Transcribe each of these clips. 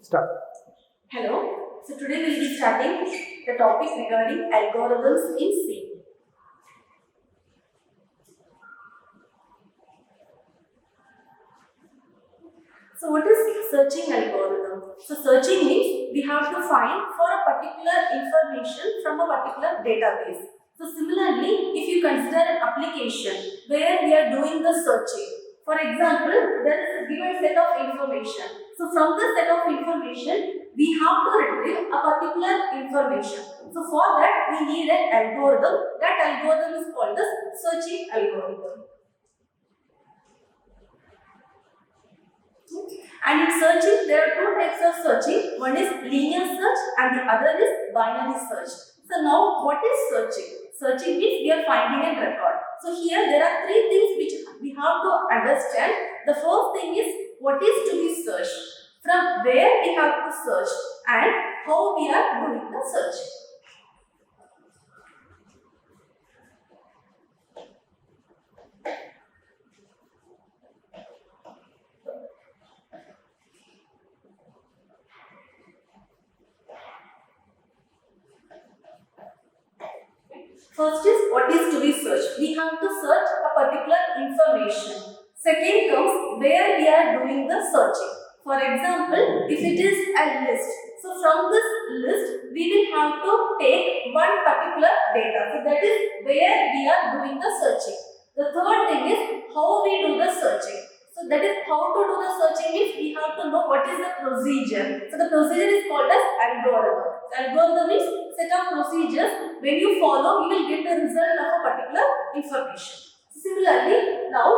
Start. Hello. So today we'll be starting the topic regarding algorithms in C. So what is searching algorithm? So searching means we have to find for a particular information from a particular database. So similarly, if you consider an application where we are doing the searching, for example, there is a given set of information. So from the set of information, we have to retrieve a particular information. So for that, we need an algorithm. That algorithm is called the searching algorithm. And in searching, there are two types of searching. One is linear search and the other is binary search. So now, what is searching? Searching means we are finding a record. So here there are three things which we have to understand. The first thing is what is to be searched, from where we have to search, and how we are doing the search. First is what is to be searched. We have to search a particular information. Second comes where we are doing the searching. For example, if it is a list, so from this list we will have to take one particular data. So that is where we are doing the searching. The third thing is how we do the searching. So that is how to do the searching means we have to know what is the procedure. So the procedure is called as algorithm. Algorithm is set of procedures. When you follow, you will get the result of a particular information. Similarly, now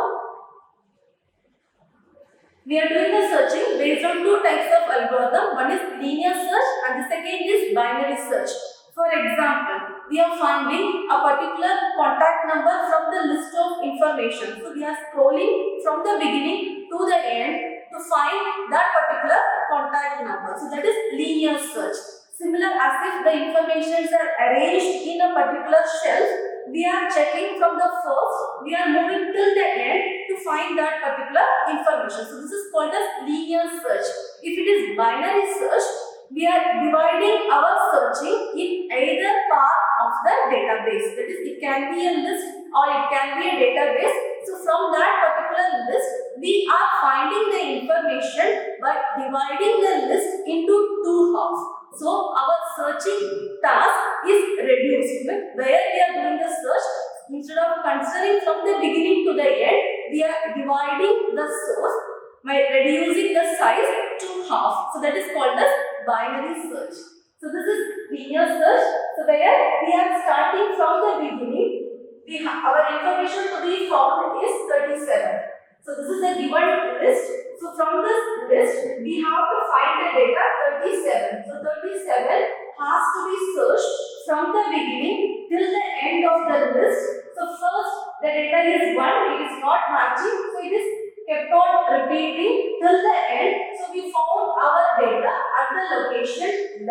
we are doing the searching based on two types of algorithm. One is linear search and the second is binary search. For example, we are finding a particular contact number from the list of information. So we are scrolling from the beginning to the end to find that particular contact number. So that is linear search. Similar as if the informations are arranged in a particular shelf, we are checking from the first, we are moving till the end to find that particular information. So this is called as linear search. If it is binary search, we are dividing our searching in either part of the database. That is, it can be a list or it can be a database. So from that particular list, we are finding the information by dividing the list into two halves. So our searching task is reduced. Where we are doing the search, instead of considering from the beginning to the end, we are dividing the source by reducing the size to half. So that is called as binary search. So this is linear search. So where we are starting from the beginning, our information to be found is 37. So this is a given list. So from this list, we have to find the data 37. So 37 has to be searched from the beginning till the end of the list. So first the data is 1, it is not matching. So it is kept on repeating till the end. So we found our data at the location 11.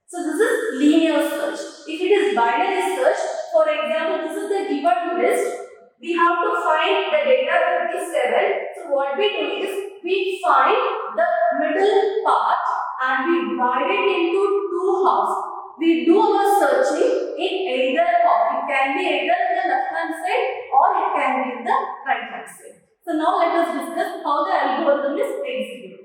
So this is linear search. If it is binary search, for example, this is the given list. We have to find the data 37. So what we do is we find the middle part and we divide it into two halves. We do our searching in either half. It can be either in the left hand side or it can be in the right hand side. So now let us discuss how the algorithm is executed.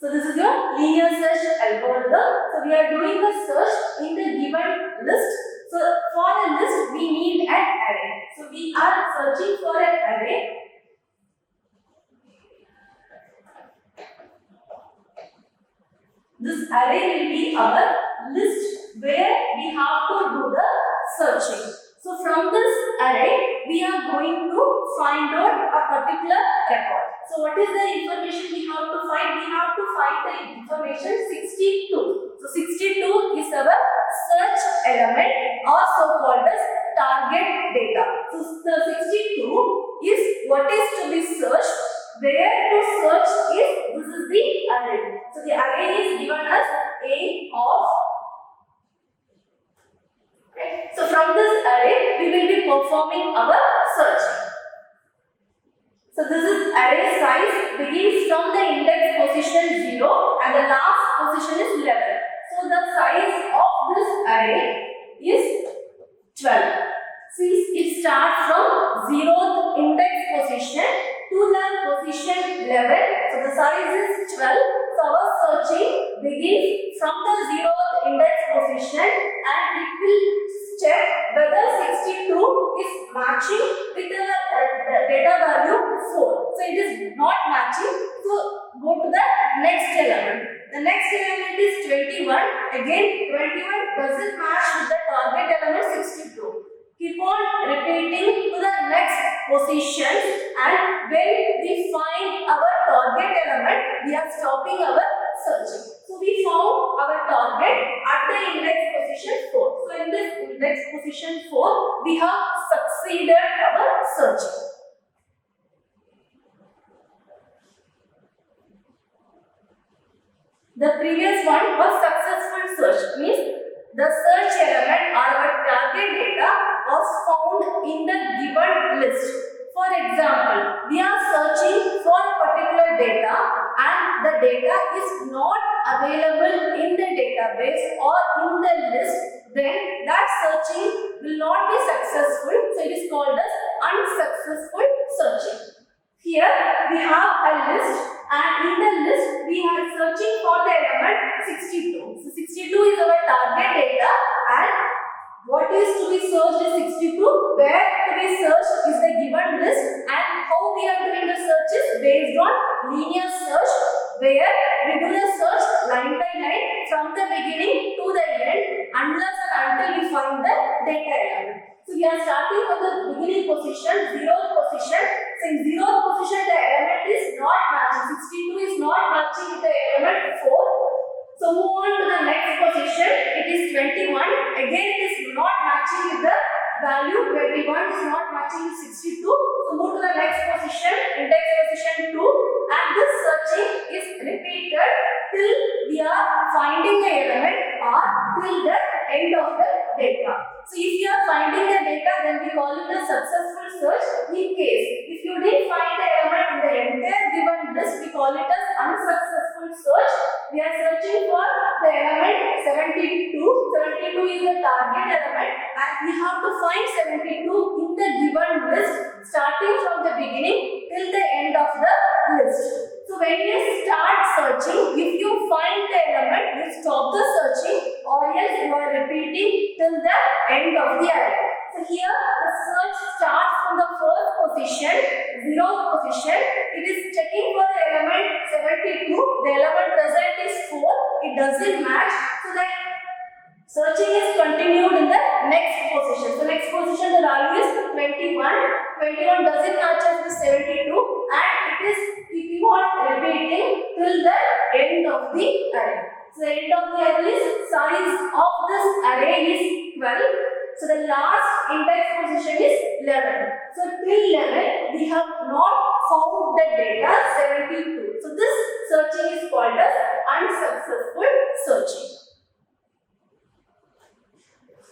So this is your linear search algorithm. So we are doing the search in the given list. So for a list we need an array. So we are searching for an array. This array will be our list where we have to do the searching. So from this array we are going to find out a particular record. So what is the information we have to find? We have to find the information 62. So 62 is our search element or so called as target data. So the 62 is what is to be searched. Where to search is, this is the array. So the array is given as A of. Okay. So from this array we will be performing our search. So this is array array size begins from the index position 0 and the last position is 11. So the size of this array is 12. Since it starts from 0th index position to the position 11, so the size is 12. So our searching begins from the 0th index position and it will check whether 62 is matching with the data value 4. So it is not matching. So go to the next element. The next element is 21. Again 21 doesn't match with the target element 62. Keep on repeating to the next position, and when we find our target element, we are stopping our searching. So we found our target at the index position 4. So in this index position 4, we have succeeded our searching. The previous one was successful search, means the search element or our target data was found in the given list. For example, we are searching for a particular data and the data is not available in the database or in the list, then that searching will not be successful. So it is called as unsuccessful searching. Here we have a list and in the list we are searching for the element 62. So 62 is our target data and what is to be searched is 62. Where to be searched is the given list and how we are doing the search is based on linear search where we do the search line by line from the beginning to the end unless and until we find the data element. So we are starting from the beginning position, 0th position. So in 0th position the element is not matching. 62 is not matching with the element 4. So move on to the next position. It is 21. Again it is not matching with the value. 21 is not matching with 62. So move to the next position, index position 2. And this searching is repeated till we are finding the element or till the end of the data. So if you are finding the data, then we call it a successful search. In case if you didn't find the element in the entire given list, we call it as unsuccessful search. We are searching for the element 72. 72 is the target element and we have to find 72 in the given list starting from the beginning till the end of the list. So when you start searching, if you find the element, you stop the searching or else you are repeating till the end of the array. So here the search starts from the first position, 0th position. It is checking for the element 72. The element present is 4. It doesn't match. So the searching is continued in the next position. So next position the value is 21. 21 doesn't match with 72 and it is keeping on repeating till the end of the array. So the end of the array is size of this array is 12. So the last index position is 11. So till 11 we have not found the data 72. So this searching is called as unsuccessful searching.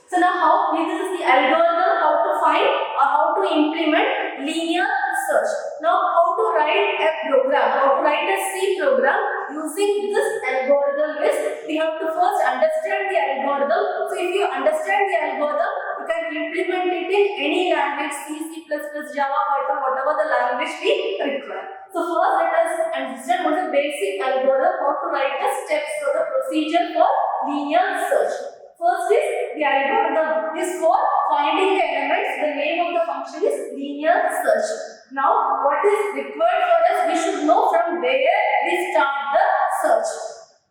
So now this is the algorithm how to find or how to implement linear search. Now how to write a program, how to write a C program using this algorithm is we have to first understand the algorithm. So if you understand the algorithm, you can implement it in any language, C, C++, Java, Python, whatever the language we require. So first let us understand what is the basic algorithm, how to write the steps for the procedure for linear search. First is the algorithm is for finding the elements. The name of the function is linear search. Now what is required for us? We should know from where we start the search.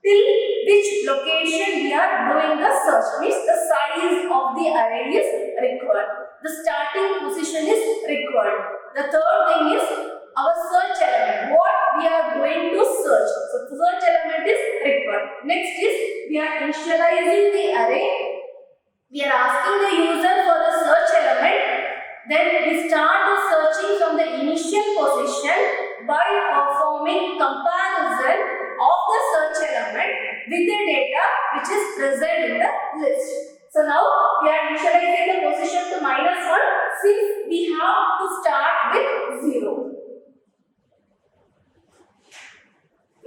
Till which location we are doing the search. Means the size of the array is required. The starting position is required. The third thing is our search element. What we are going to search. So the search element is required. Next is we are initializing the array. We are asking the user for the search element. Then we start the searching from the initial position by performing comparison of the search element with the data which is present in the list. So now we are initializing the position to -1 since we have to start with 0.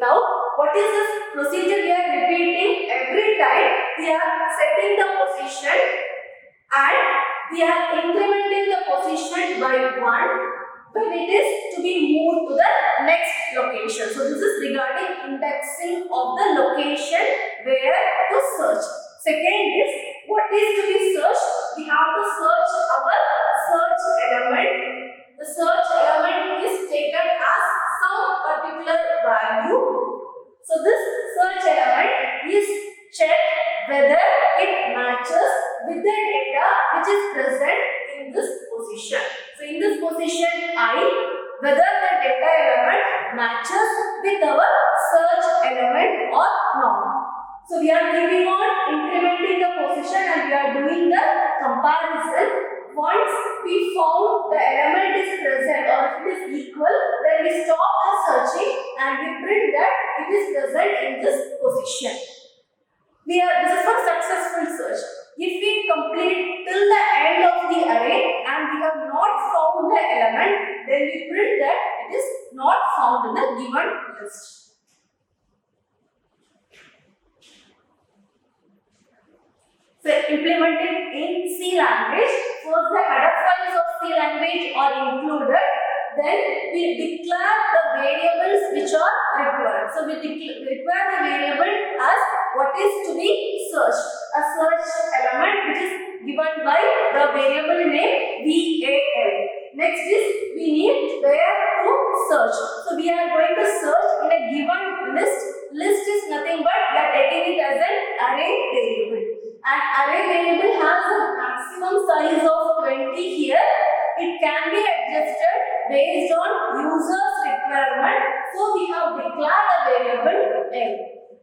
Now, what is this procedure we are repeating every time? We are setting the position and we are incrementing the position by 1 when it is to be moved to the next location. So this is regarding indexing of the location where to search. Second is, what is to be searched? We have to search our search element. The search element is taken as some particular value. So this search element is checked whether it matches with the data which is present in this position. So in this position I, whether the data element matches with our search element or not. So we are keeping on incrementing the position and we are doing the comparison. Once we found the element is present or if it is equal, then we stop the searching and we print that it is present in this position. This is for successful search. If we complete till the end of the array and we have not found the element, then we print that it is not found in the given list. So implemented in C language, first the header files of C language are included, then we declare the variables which are required. So we require the variable as what is to be searched, a search element which is given by the variable name VAL. Next is we need where to search. So we are going to search in a given list. List is nothing but we are taking it as an array variable. An array variable has a maximum size of 20 here. It can be adjusted based on user's requirement. So we have declared a variable L.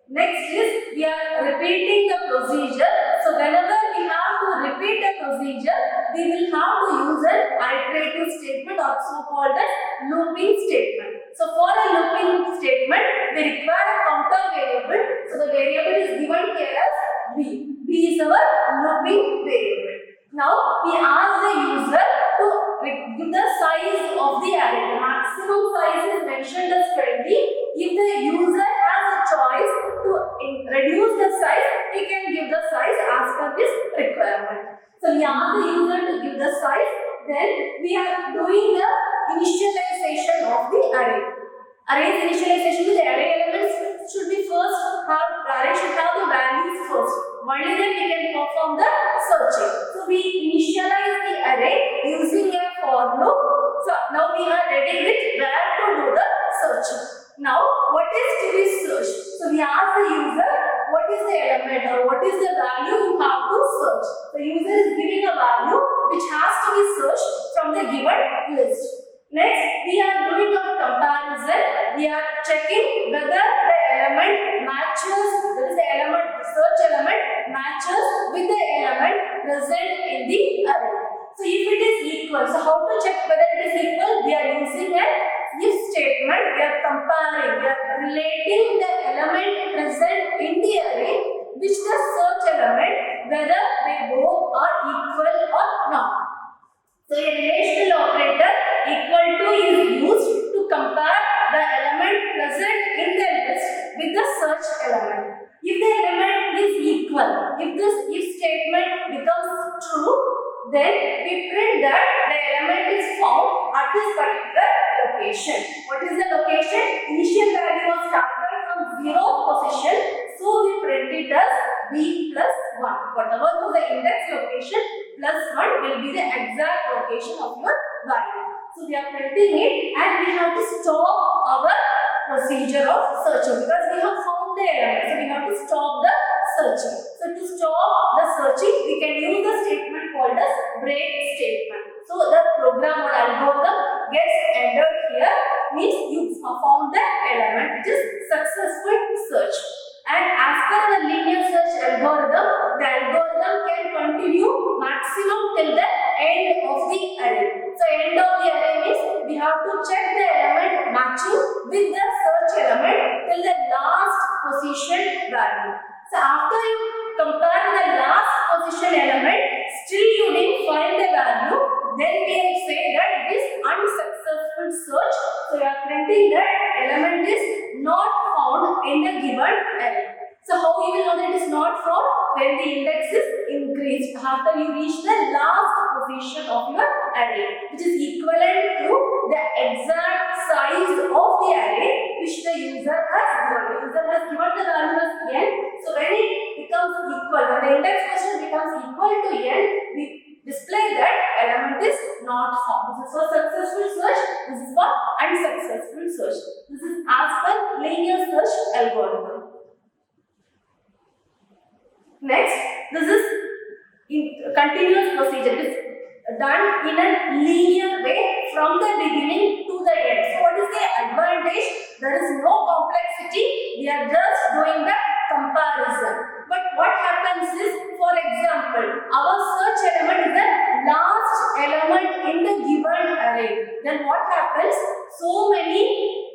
Next is we are repeating the procedure. So whenever we have to repeat a procedure, we will have to use an iterative statement or so called as looping statement. So for a looping statement, we require a counter variable. So the variable is given here as B. B is our looping variable. Now we ask the user to give the size of the array. The maximum size is mentioned as 20. If the user has a choice to reduce the size, he can give the size as per his requirement. So we ask the user to give the size. Then we are doing the initialization of the array. Array's initialization with the array elements should be first have the array should have the values first. Only then we can perform the searching. So we initialize the array using a for loop. So now we are ready with where to do the searching. Now what is to be searched? So we ask the user what is the element or what is the value you have to search. The user is giving a value which has to be searched from the given list. Next, we are doing a comparison. We are checking whether the element matches, that is the element, the search element matches with the element present in the array. So if it is equal, so how to check whether it is equal? We are using an if statement. We are comparing, we are relating the element present in the array which the search element, whether they both are equal or not. So a relational operator equal to is used to compare the element present in the list with the search element. If the element is equal, if this if statement becomes true, then we print that the element is found at this particular location. What is the location? Initial value was started from 0 position, so we print it as B plus 1. Whatever was the index location, plus 1 will be the exact location of your value. So we are printing it and we have to stop our procedure of searching because we have found the element. So we have to stop the searching. So to stop the searching, we can use the statement called as break statement. So the program or algorithm gets ended here, means you found the element which is successful search. And as per the linear search algorithm, the algorithm can continue maximum till the end of the array. So end of the array means we have to check the element matching with the search element till the last position value. So after you compare the last position element, still you didn't find the value, then we will say that it is unsuccessful search. So you are printing that element is not found user has given. The user has given the value as n. So when it becomes equal, when the index position becomes equal to n, we display that element is not found. This is for successful search. This is for unsuccessful search. This is as per linear search algorithm. Next, this is continuous procedure. It is done in a linear way from the beginning to the end. So what is the advantage? There is no complexity. We are just doing the comparison. But what happens is, for example, our search element is the last element in the given array. Then what happens? So many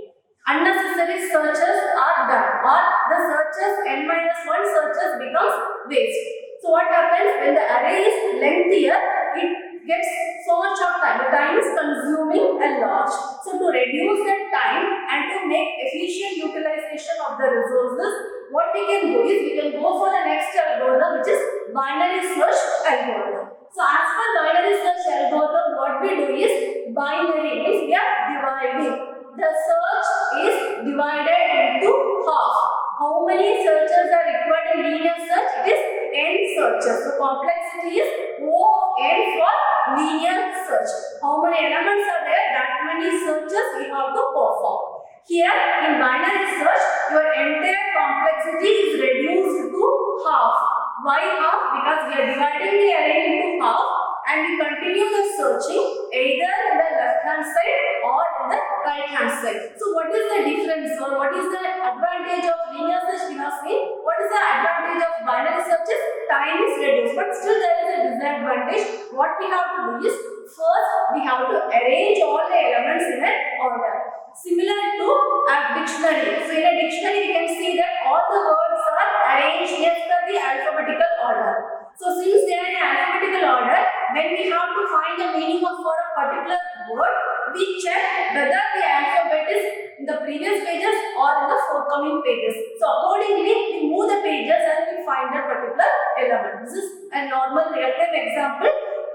unnecessary searches are done, or the searches n-1 searches becomes waste. So what happens when the array is lengthier? It gets so much of time. The time is consuming a lot. So to reduce that time and to make efficient utilization of the resources, what we can do is we can go for the next algorithm, which is binary search algorithm. So as per binary search algorithm, what we do is binary means we are dividing. The search is divided into half. How many searches are required in linear search? It is n searches. The complexity is O of n for linear search. How many elements are there? That many searches we have to perform. Here in binary search, your entire complexity is reduced to half. Why half? Because we are dividing the array into half and we continue the searching either in the left hand side or in the right hand side. So what is the difference, or what is the advantage of linear search? We have seen. What is the advantage of binary search? Is time is reduced, but still there is a disadvantage. What we have to do is, first we have to arrange all the elements in an order, similar to a dictionary. So in a dictionary we can see that all the words are arranged as per the alphabetical order. So since they are in alphabetical order, when we have to find the meaning of for a particular word, we check whether the alphabet is in the previous pages or in the forthcoming pages. So accordingly, we move the pages and we find that particular element. This is a normal real-time example.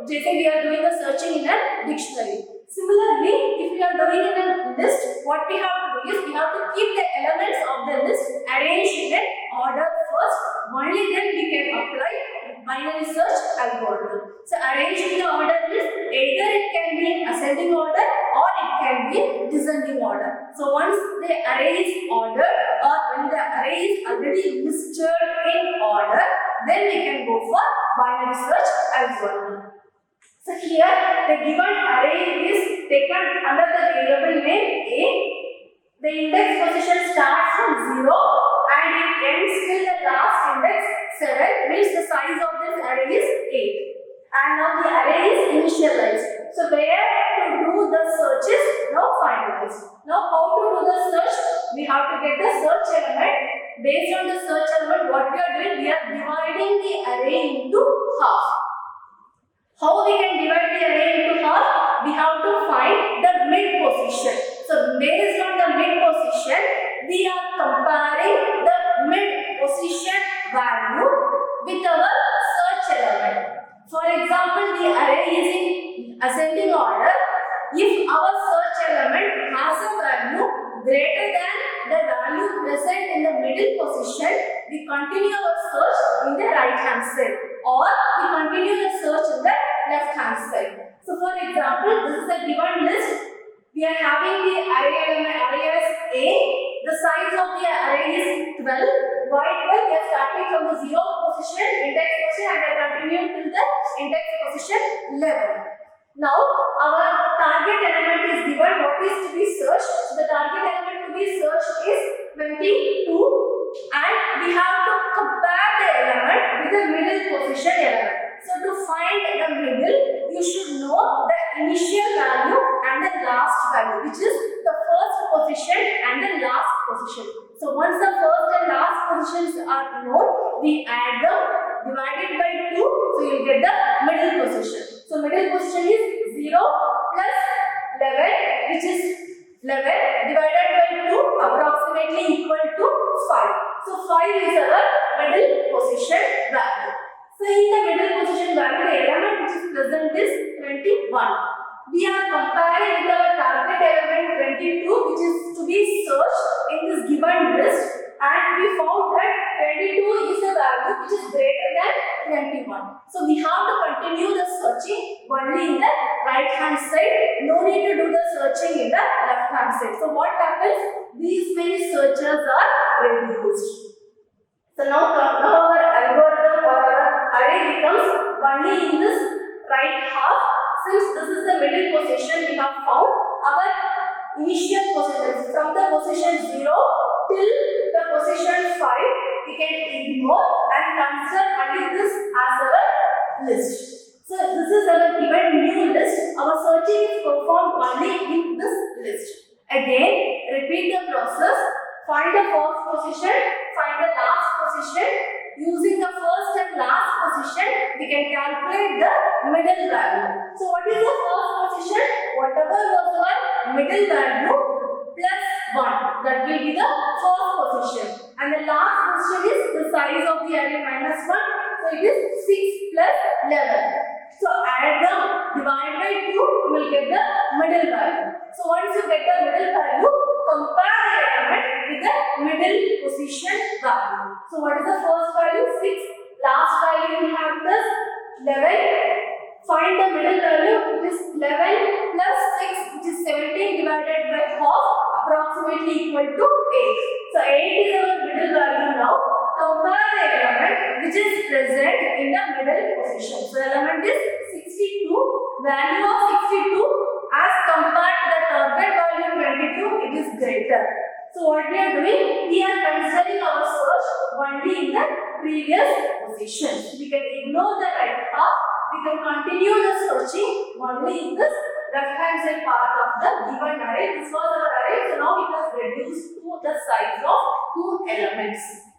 Just we are doing the searching in a dictionary. Similarly, if we are doing in a list, what we have to do is we have to keep the elements of the list arranged in an order first. Only then we can apply binary search algorithm. So arranging the order is either it can be in ascending order or it can be descending order. So once the array is ordered, or when the array is already listed in order, then we can go for binary search algorithm. So here the given array is taken under the variable name A. The index position starts from 0 and it ends till the last index 7, means the size of this array is 8. And now the array is initialized. So where to do the search is now finalized. Now how to do the search? We have to get the search element. Based on the search element, what we are doing, we are dividing the array into half. How we can divide the array into half? We have to find the mid position. So based on the mid position, we are comparing the mid position value with our search element. For example, the array is in ascending order. If our search element has a value greater than the value present in the middle position, we continue our search in the right hand side, or we continue the search in the left hand side. So for example, this is a given list. We are having the array element array as A. The size of the array is 12. Why 12? We are starting from the 0 position, index position, and we are continuing till the index position 11. Now our target element is given. What is to be searched? So the target element to be searched is 22, and we have to compare the element with the middle position element. So to find the middle, you should know the initial value and the last value, which is the first position and the last position. So once the first and last positions are known, we add them, divided by 2, so you will get the middle position. So middle position is 0 plus 11, which is 11 divided by 2, approximately equal to 5. So 5 is our middle position value. So in the middle position value, the element which is present is 21. We are comparing with our target element 22, which is to be searched in this given given list and we found that 22 is a value which is greater than 21. So we have to continue the searching only in the right hand side. No need to do the searching in the left hand side. So what happens? These many searches are reduced. So now our algorithm or our array becomes only in this right half. Since this is the middle position, we have found our initial positions from the position 0 till the position 5. We can ignore and consider only this as our list. So this is our given new list. Our searching is performed only in this list. Again, repeat the process. Find the first position, find the last position. Using the first and last position, we can calculate the middle value. So what is the first position? Whatever was our middle value plus 1. That will be the first position. And the last position is the size of the array minus 1. So it is 6 plus 11. So add them, divide by 2, you will get the middle value. So once you get the middle value, compare the element with the middle position value. So what is the first value? 6. Last value we have this 11. Find the middle value, which is 11 plus 6, which is 17 divided by half, approximately equal to 8. So 8 is our middle value now. Compare the element which is present in the middle position. So element is 62. Value of 62 as compared to the target value 22, it is greater. So what we are doing? We are considering our search only in the previous position. We can ignore the right half. We can continue the searching only in this left hand side part of the given array. This was our array. So now it has reduced to the size of 2 elements.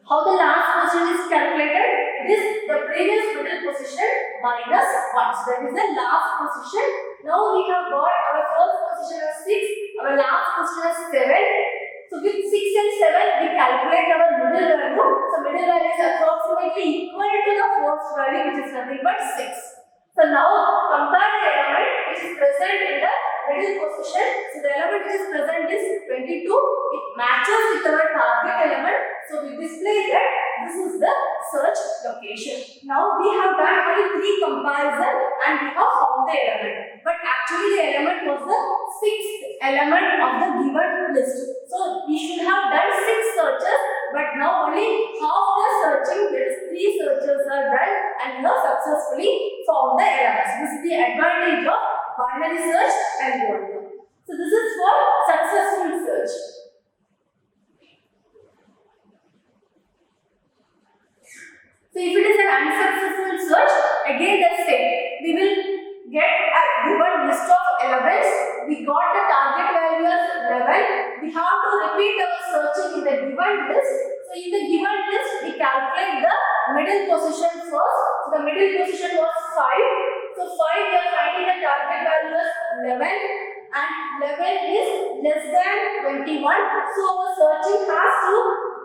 How the last position is calculated? It is the previous middle position minus 1. So that is the last position. Now we have got our first position as 6, our last position as 7. So with 6 and 7, we calculate our middle value. So middle value is approximately equal to the first value, which is nothing but 6. So now compare the element which is present in the middle position. So the element which is present is 22. It matches with our target element. So we display that this is the search location. Now we have done only 3 comparison and we have found the element. But actually the element was the 6th element of the given list. So we should have done 6 searches, but now only half the searching, that is 3 searches are done and we have successfully found the elements. This is the advantage of binary search algorithm. So this is for successful search. So if it is an unsuccessful search, again the same. We will get a given list of elements. We got the target value as 11. We have to repeat our searching in the given list. So in the given list, we calculate the middle position first. So the middle position was 5. So 5 we are finding the target value as 11. And 11 is less than 21. So our searching has to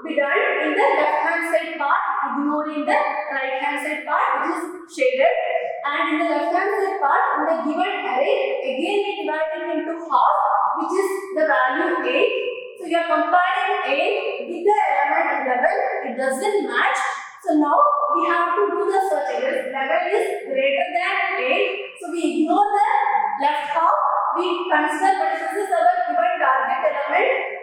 be done in the left hand side part, ignoring the right hand side part, which is shaded. And in the left hand side part, in the given array, again we divide it into half, which is the value 8. So you are comparing 8 with the element 11. It doesn't match. So now we have to do the searching. 11 is greater than 8. So we ignore the left half. We consider that this is our given target element.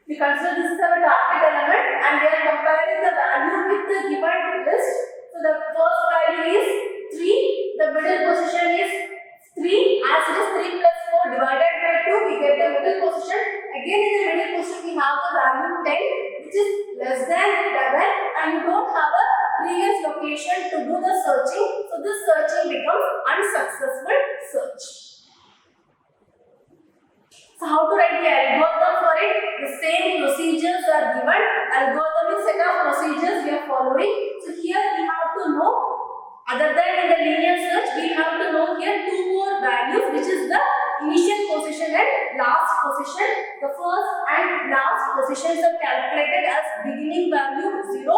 We consider this is our target element and we are comparing the value with the given list. So the first value is 3, the middle position is 3, as it is 3 plus 4 divided by 2, we get the middle position. Again in the middle position we have the value 10, which is less than 11, and you don't have a previous location to do the searching. So this searching becomes unsuccessful search. So how to write the algorithm for it? The same procedures are given. Algorithmic set of procedures we are following. So here we have to know, other than in the linear search, we have to know here 2 more values, which is the initial position and last position. The first and last positions are calculated as beginning value 0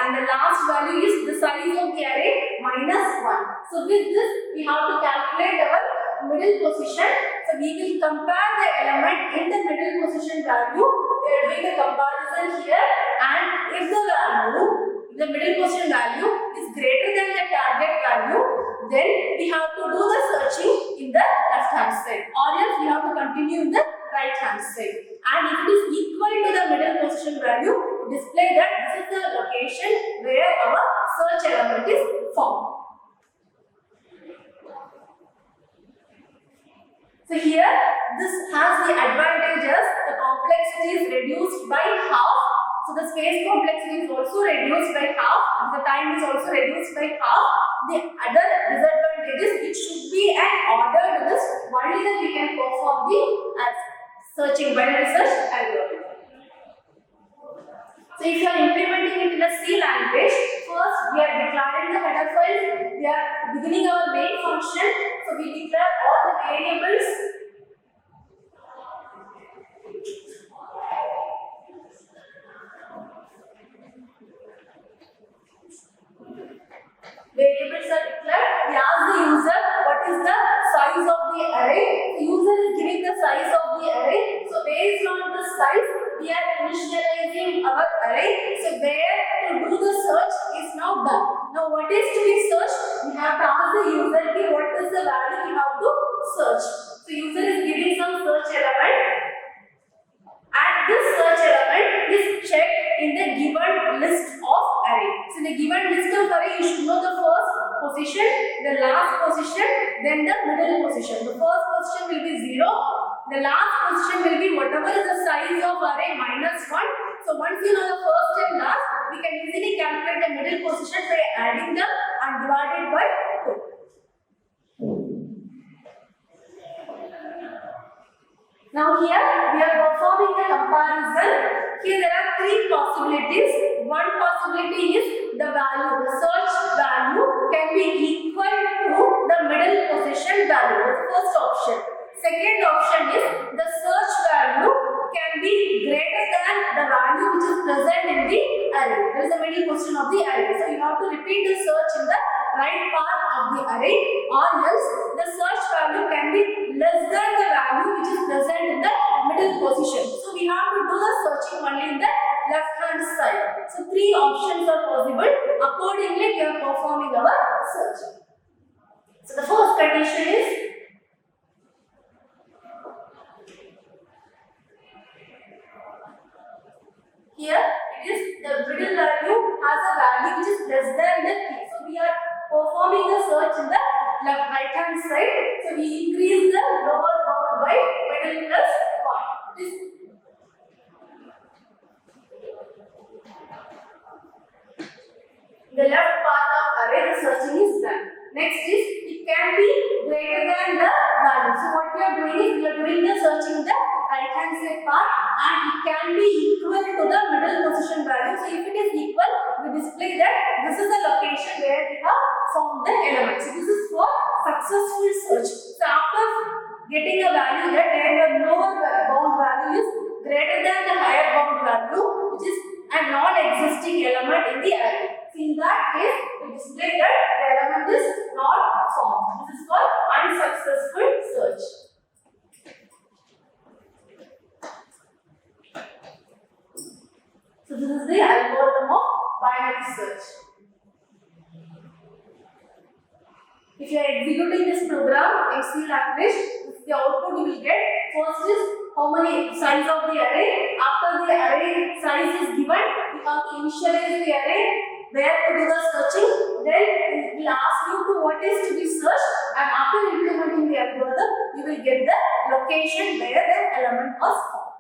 and the last value is the size of the array minus 1. So with this we have to calculate our middle position. So we will compare the element in the middle position value. We are doing the comparison here, and if the middle position value is greater than the target value, then we have to do the searching in the left hand side, or else we have to continue in the right hand side. And if it is equal to the middle position value, display that this is the location where our search element is found. So here this has the advantages. The complexity is reduced by half. So the space complexity is also reduced by half. The time is also reduced by half. The other disadvantages, it should be an ordered list. Only then we can perform the searching binary search algorithm. So if you are implementing it in a C language, first we are declaring the header file. We are beginning our main function. So we declare all the variables. Variables are declared. We ask the user what is the size of the array. The user is giving the size of the array. So based on the size, we are initializing our array. So where to do the search is now done. Now what is to be searched? We have to ask the user what is the value we have to search. So user is giving some search element, and this search element is checked in the given list of array. So in the given list of array, you should know the first position, the last position, then the middle position. The first position will be 0. The last position will be whatever is the size of array minus 1. So once you know the first and last, we can easily calculate the middle position by adding them and divided by 2. Now here we are performing the comparison. Here there are 3 possibilities. One possibility is the value, the search value can be equal to the middle position value. That's the first option. Second option is the search value can be greater than the value which is present in the array. There is a middle position of the array. So you have to repeat the search in the right part of the array, or else the search value can be less than the value which is present in the middle position. So we have to do the searching only in the left hand side. So 3 options are possible. Accordingly, we are performing our search. So the first condition is here it is the middle value has a value which is less than the key. So we are performing the search in the right hand side. So we increase the lower bound by middle plus 1. The left part of array, the searching is done. Next is it can be greater than the value. So what we are doing is we are doing the searching in the right hand side part, and it can be equal to the middle position value. So if it is equal, we display that this is the location where we have found the element. So this is for successful search. So after getting a value that where your lower bound value is greater than the higher bound value, which is a non-existing element in the array. So in that case, we display that the element is not found. This is for unsuccessful search. So this is the algorithm of binary search. If you are executing this program in C language, the output you will get. First is how many size of the array. After the array size is given, you have to initialize the array, where to do the searching. Then it will ask you to what is to be searched, and after implementing the algorithm, you will get the location where the element was found.